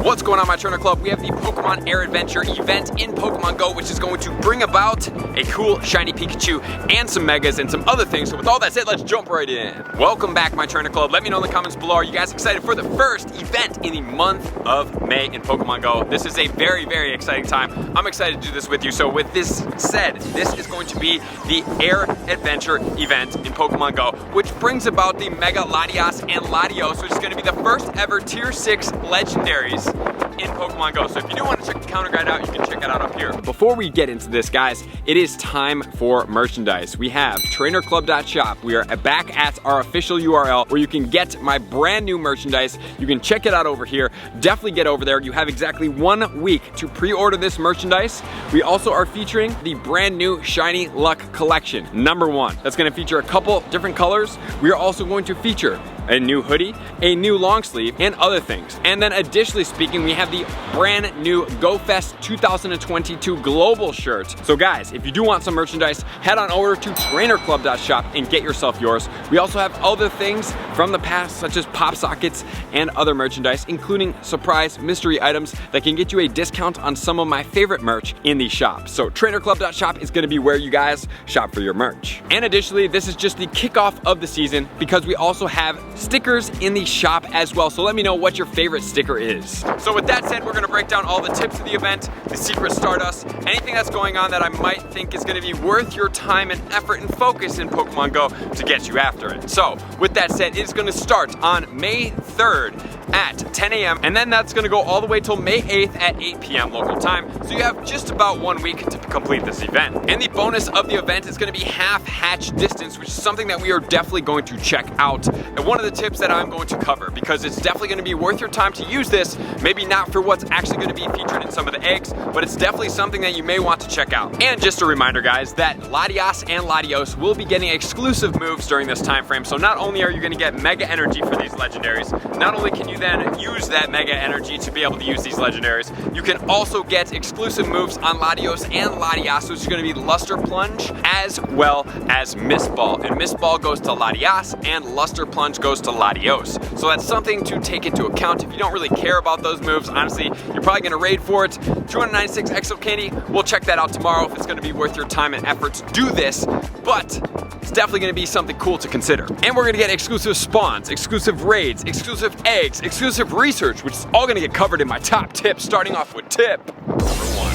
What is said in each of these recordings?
What's going on, my Trainer Club? We have the Pokemon Air Adventure event in Pokemon Go, which is going to bring about a cool shiny Pikachu and some Megas and some other things. So with all that said, let's jump right in. Welcome back, my Trainer Club. Let me know in the comments below, are you guys excited for the first event in the month of May in Pokemon Go? This is a very, very exciting time. I'm excited to do this with you. So with this said, this is going to be the Air Adventure event in Pokemon Go, which brings about the Mega Latias and Latios, which is going to be the first ever Tier 6 legendaries in Pokemon Go. So if you do want to check the counter guide out, you can check it out up here. Before we get into this, guys, it is time for merchandise. We have trainerclub.shop. We are back at our official URL where you can get my brand new merchandise. You can check it out over here. Definitely get over there. You have exactly 1 week to pre-order this merchandise. We also are featuring the brand new Shiny Luck Collection, #1. That's going to feature a couple different colors. We are also going to feature a new hoodie, a new long sleeve, and other things. And then additionally speaking, we have the brand new GoFest 2022 global shirt. So guys, if you do want some merchandise, head on over to trainerclub.shop and get yourself yours. We also have other things from the past, such as pop sockets and other merchandise, including surprise mystery items that can get you a discount on some of my favorite merch in the shop. So trainerclub.shop is gonna be where you guys shop for your merch. And additionally, this is just the kickoff of the season because we also have stickers in the shop as well. So let me know what your favorite sticker is. So with that said, we're gonna break down all the tips of the event, the secret Stardust, anything that's going on that I might think is gonna be worth your time and effort and focus in Pokemon Go to get you after it. So with that said, it's gonna start on May 3rd at 10 a.m. and then that's gonna go all the way till May 8th at 8 p.m. local time. So you have just about 1 week to complete this event. And the bonus of the event is gonna be half hatch distance, which is something that we are definitely going to check out. And one of the tips that I'm going to cover, because it's definitely gonna be worth your time to use this, maybe not for what's actually gonna be featured in some of the eggs, but it's definitely something that you may want to check out. And just a reminder, guys, that Latias and Latios will be getting exclusive moves during this time frame. So not only are you gonna get Mega Energy for these legendaries, not only can you then use that Mega Energy to be able to use these legendaries, you can also get exclusive moves on Latios and Latias, which is gonna be Luster Plunge as well as Mist Ball. And Mist Ball goes to Latias and Luster Plunge goes to Latios. So that's something to take into account. If you don't really care about those moves, honestly, you're probably gonna raid for it. 296 Exo Candy, we'll check that out tomorrow if it's gonna be worth your time and effort to do this, but it's definitely gonna be something cool to consider. And we're gonna get exclusive spawns, exclusive raids, exclusive eggs, exclusive research, which is all gonna get covered in my top tips, starting off with tip number 1.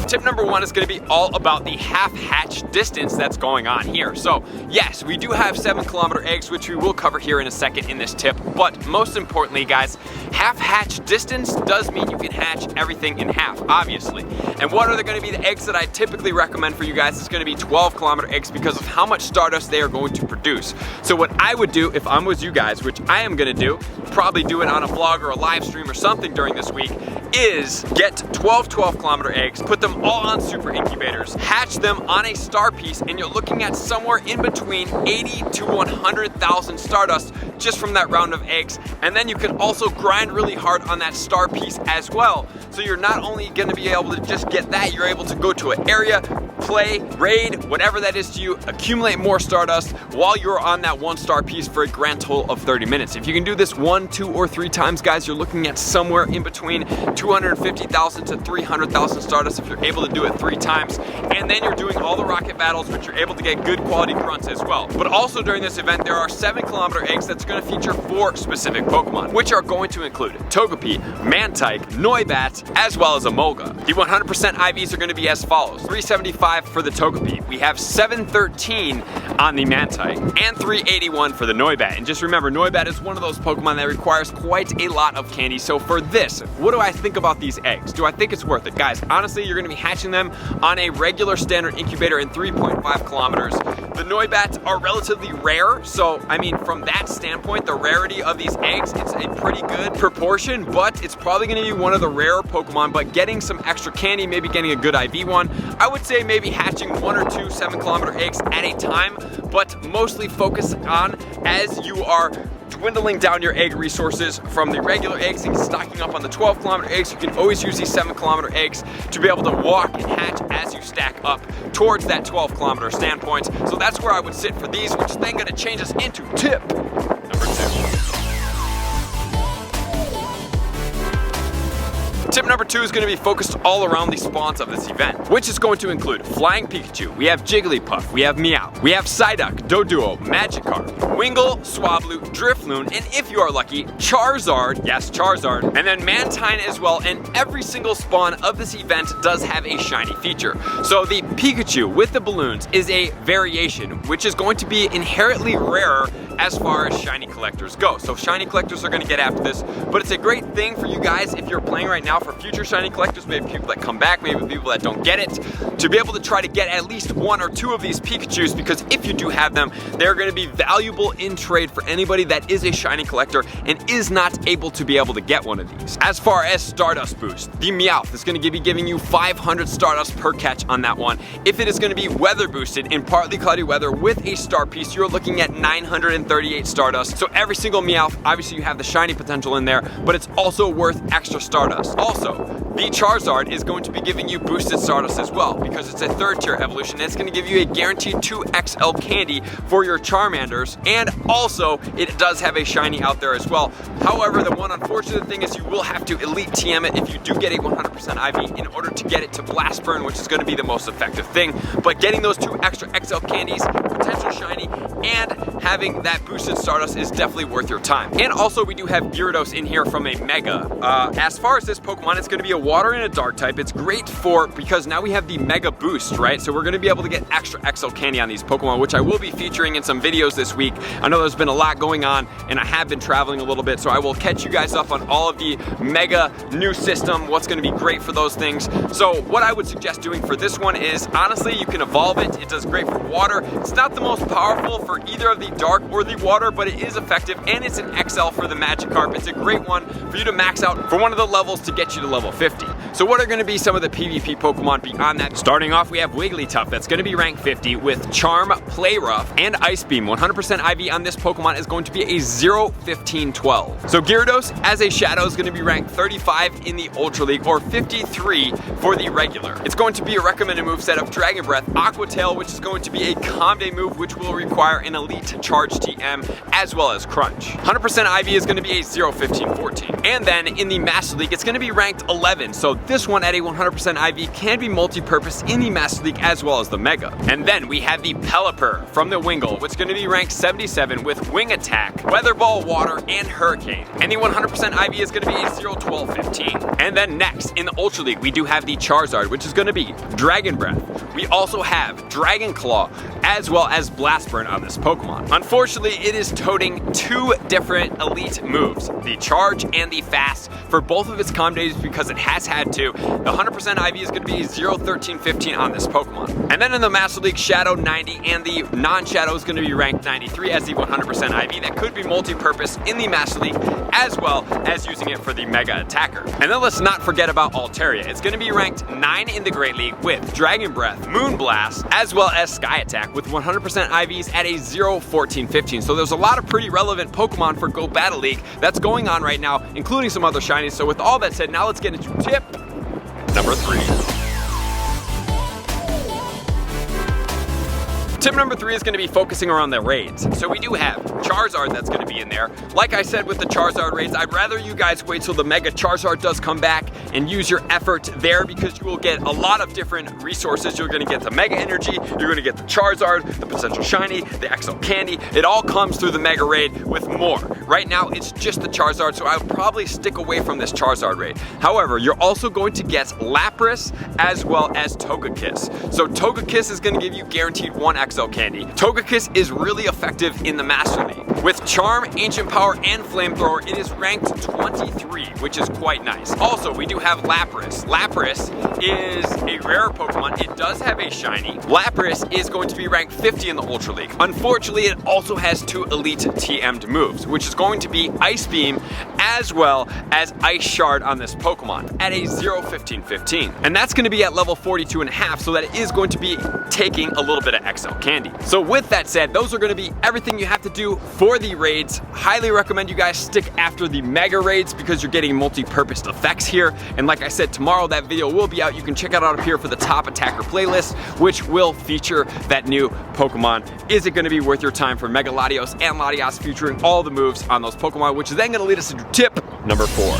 Tip number 1 is gonna be all about the half hatch distance that's going on here. So yes, we do have 7-kilometer eggs, which we will cover here in a second in this tip, but most importantly, guys, half hatch distance does mean you can hatch everything in half, obviously. And what are gonna be the eggs that I typically recommend for you guys? It's gonna be 12-kilometer eggs because of how much Stardust they are going to produce. So what I would do if I'm with you guys, which I am gonna do, probably do it on a vlog or a live stream or something during this week, is get 12-kilometer eggs, put them all on super incubators, hatch them on a star piece, and you're looking at somewhere in between 80 to 100,000 Stardust just from that round of eggs. And then you can also grind really hard on that star piece as well. So you're not only gonna be able to just get that, you're able to go to an area, play, raid, whatever that is to you, accumulate more Stardust while you're on that 1-star piece for a grand total of 30 minutes. If you can do this 1, 2, or 3 times, guys, you're looking at somewhere in between 250,000 to 300,000 Stardust if you're able to do it 3 times. And then you're doing all the rocket battles, which you're able to get good quality grunts as well. But also during this event, there are 7-kilometer eggs that's gonna feature 4 specific Pokemon, which are going to include Togepi, Mantike, Noibat, as well as Emolga. The 100% IVs are gonna be as follows: 375 for the Togepi, we have 713 on the Mantike, and 381 for the Noibat. And just remember, Noibat is one of those Pokemon that requires quite a lot of candy. So for this, what do I think about these eggs? Do I think it's worth it? Guys, honestly, you're gonna be hatching them on a regular standard incubator in 3.5 kilometers. The Noibats are relatively rare, so I mean, from that standpoint, the rarity of these eggs, it's a pretty good proportion, but it's probably gonna be one of the rarer Pokemon. But getting some extra candy, maybe getting a good IV one, I would say maybe hatching 1 or 2 7-kilometer eggs at a time, but mostly focus on as you are dwindling down your egg resources from the regular eggs and stocking up on the 12-kilometer eggs. You can always use these 7-kilometer eggs to be able to walk and hatch as you stack up towards that 12-kilometer standpoint. So that's where I would sit for these, which is then gonna change us into tip number 2. Tip number 2 is going to be focused all around the spawns of this event, which is going to include Flying Pikachu, we have Jigglypuff, we have Meowth, we have Psyduck, Doduo, Magikarp, Wingull, Swablu, Drifloon, and if you are lucky, Charizard, yes Charizard, and then Mantine as well, and every single spawn of this event does have a shiny feature. So the Pikachu with the balloons is a variation, which is going to be inherently rarer as far as shiny collectors go. So shiny collectors are going to get after this, but it's a great thing for you guys if you're playing right now for future shiny collectors, maybe people that come back, maybe people that don't get it, to be able to try to get at least 1 or 2 of these Pikachus, because if you do have them, they're going to be valuable in trade for anybody that is a shiny collector and is not able to be able to get one of these. As far as Stardust boost, the Meowth is going to be giving you 500 Stardust per catch on that one. If it is going to be weather boosted in partly cloudy weather with a star piece, you're looking at 938 Stardust. So every single Meowth, obviously you have the shiny potential in there, but it's also worth extra Stardust. Also, the Charizard is going to be giving you boosted Stardust as well, because it's a 3rd tier evolution, and it's going to give you a guaranteed 2XL candy for your Charmanders, and also it does have a shiny out there as well. However, the one unfortunate thing is you will have to Elite TM it if you do get a 100% IV in order to get it to Blast Burn, which is going to be the most effective thing. But getting those 2 extra XL candies, potential shiny, and having that boosted Stardust is definitely worth your time. And also we do have Gyarados in here from a Mega. As far as this Pokemon, it's going to be a Water and a Dark type. It's great because now we have the Mega Boost, right? So we're going to be able to get extra XL candy on these Pokemon, which I will be featuring in some videos this week. I know there's been a lot going on, and I have been traveling a little bit, so I will catch you guys up on all of the Mega new system, what's going to be great for those things. So what I would suggest doing for this one is, honestly, you can evolve it. It does great for water. It's not the most powerful for either of the Dark or the Water, but it is effective, and it's an XL for the Magikarp. It's a great one for you to max out for one of the levels to get you to level 50. So what are going to be some of the PvP Pokemon beyond that? Starting off, we have Wigglytuff. That's going to be rank 50 with Charm, Play Rough, and Ice Beam. 100% IV on this Pokemon is going to be a 0, 15, 12. So Gyarados as a Shadow is going to be ranked 35 in the Ultra League, or 53 for the regular. It's going to be a recommended moveset of Dragon Breath, Aqua Tail, which is going to be a Calm Day move, which will require an Elite Charge TM, as well as Crunch. 100% IV is going to be a 0, 15, 14. And then in the Master League, it's going to be ranked 11. So this one at a 100% IV can be multi-purpose in the Master League as well as the Mega. And then we have the Pelipper from the Wingull, which is going to be ranked 77 with Wing Attack, Weather Ball, Water, and Hurricane. And the 100% IV is going to be a 0, 12, 15. And then next, in the Ultra League, we do have the Charizard, which is going to be Dragon Breath. We also have Dragon Claw, as well as Blast Burn on this Pokemon. Unfortunately, it is toting 2 different elite moves, the Charge and the Fast, for both of its Calm Days because it has had to. The 100% IV is going to be 0, 13, 15 on this Pokemon. And then in the Master League, Shadow 90, and the non-Shadow is going to be ranked 93 as the 100% IV. That could be multi-purpose in the Master League, as well as using it for the Mega Attacker. And then let's not forget about Altaria. It's going to be ranked 9 in the Great League with Dragon Breath, Moonblast, as well as Sky Attack with 100% IVs at a 0, 14, 15. So there's a lot of pretty relevant Pokemon for Go Battle League that's going on right now, including some other shinies. So with all that said, now let's get into tip number 3. Tip number 3 is going to be focusing around the raids. So we do have Charizard that's going to be in there. Like I said with the Charizard raids, I'd rather you guys wait till the Mega Charizard does come back and use your effort there, because you will get a lot of different resources. You're going to get the Mega Energy, you're going to get the Charizard, the potential shiny, the XL Candy. It all comes through the Mega raid with more. Right now, it's just the Charizard, so I would probably stick away from this Charizard raid. However, you're also going to get Lapras as well as Tokegiss. So Tokegiss is going to give you guaranteed 1 XL Candy. Togekiss is really effective in the Master League. With Charm, Ancient Power, and Flamethrower, it is ranked 23, which is quite nice. Also, we do have Lapras. Lapras is a rare Pokemon. It does have a shiny. Lapras is going to be ranked 50 in the Ultra League. Unfortunately, it also has 2 Elite TM'd moves, which is going to be Ice Beam as well as Ice Shard on this Pokemon at a 0, 15, 15. And that's going to be at level 42.5, so that it is going to be taking a little bit of XL Candy. So with that said, those are going to be everything you have to do for the raids. Highly recommend you guys stick after the Mega raids because you're getting multi-purpose effects here. And like I said, tomorrow that video will be out. You can check it out up here for the top attacker playlist, which will feature that new Pokemon. Is it going to be worth your time for Mega Latios and Latias, featuring all the moves on those Pokemon, which is then going to lead us to tip number 4.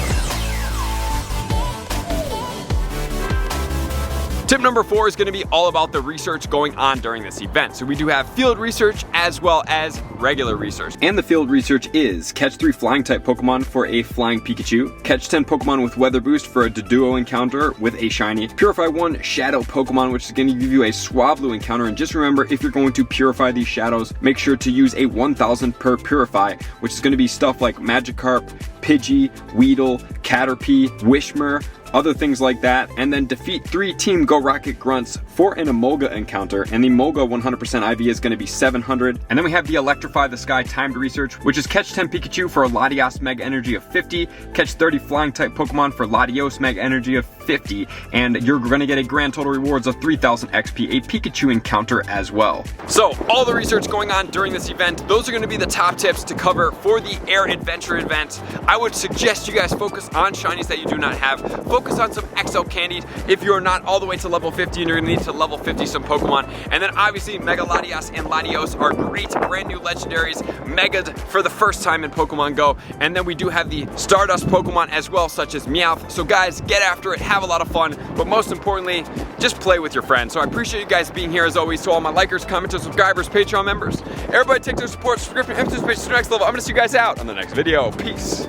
Tip number 4 is going to be all about the research going on during this event. So we do have field research as well as regular research. And the field research is catch 3 flying type Pokemon for a flying Pikachu, catch 10 Pokemon with weather boost for a Duo encounter with a shiny, purify 1 shadow Pokemon, which is going to give you a Swablu encounter. And just remember, if you're going to purify these shadows, make sure to use a 1000 per purify, which is going to be stuff like Magikarp, Pidgey, Weedle, Caterpie, Wishmer, other things like that, and then defeat 3 Team Go Rocket Grunts for an Emolga encounter, and the Emolga 100% IV is going to be 700. And then we have the Electrify the Sky timed research, which is catch 10 Pikachu for a Latios Mega Energy of 50, catch 30 flying type Pokemon for Latios Mega Energy of 50, and you're going to get a grand total rewards of 3000 XP, a Pikachu encounter as well. So all the research going on during this event, those are going to be the top tips to cover for the Air Adventure event. I would suggest you guys focus on shinies that you do not have. Focus on some XL candies if you're not all the way to level 50 and you're gonna need to level 50 some Pokemon. And then obviously Mega Latias and Latios are great brand new legendaries, Mega'd for the first time in Pokemon Go. And then we do have the Stardust Pokemon as well, such as Meowth. So guys, get after it, have a lot of fun, but most importantly, just play with your friends. So I appreciate you guys being here as always. To all my likers, commenters, subscribers, Patreon members, everybody take their support, subscription, emphasis, page to the next level. I'm gonna see you guys out on the next video. Peace.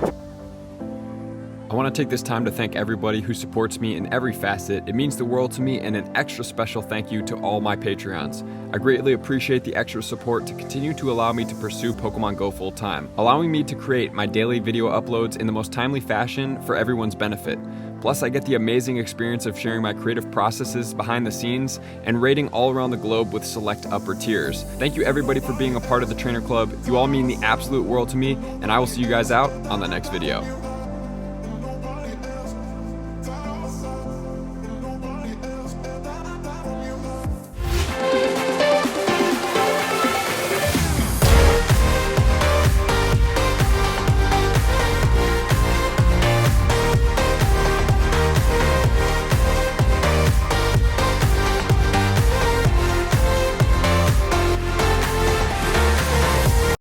I want to take this time to thank everybody who supports me in every facet. It means the world to me, and an extra special thank you to all my Patreons. I greatly appreciate the extra support to continue to allow me to pursue Pokemon Go full time, allowing me to create my daily video uploads in the most timely fashion for everyone's benefit. Plus, I get the amazing experience of sharing my creative processes behind the scenes and raiding all around the globe with select upper tiers. Thank you everybody for being a part of the Trainer Club. You all mean the absolute world to me, and I will see you guys out on the next video.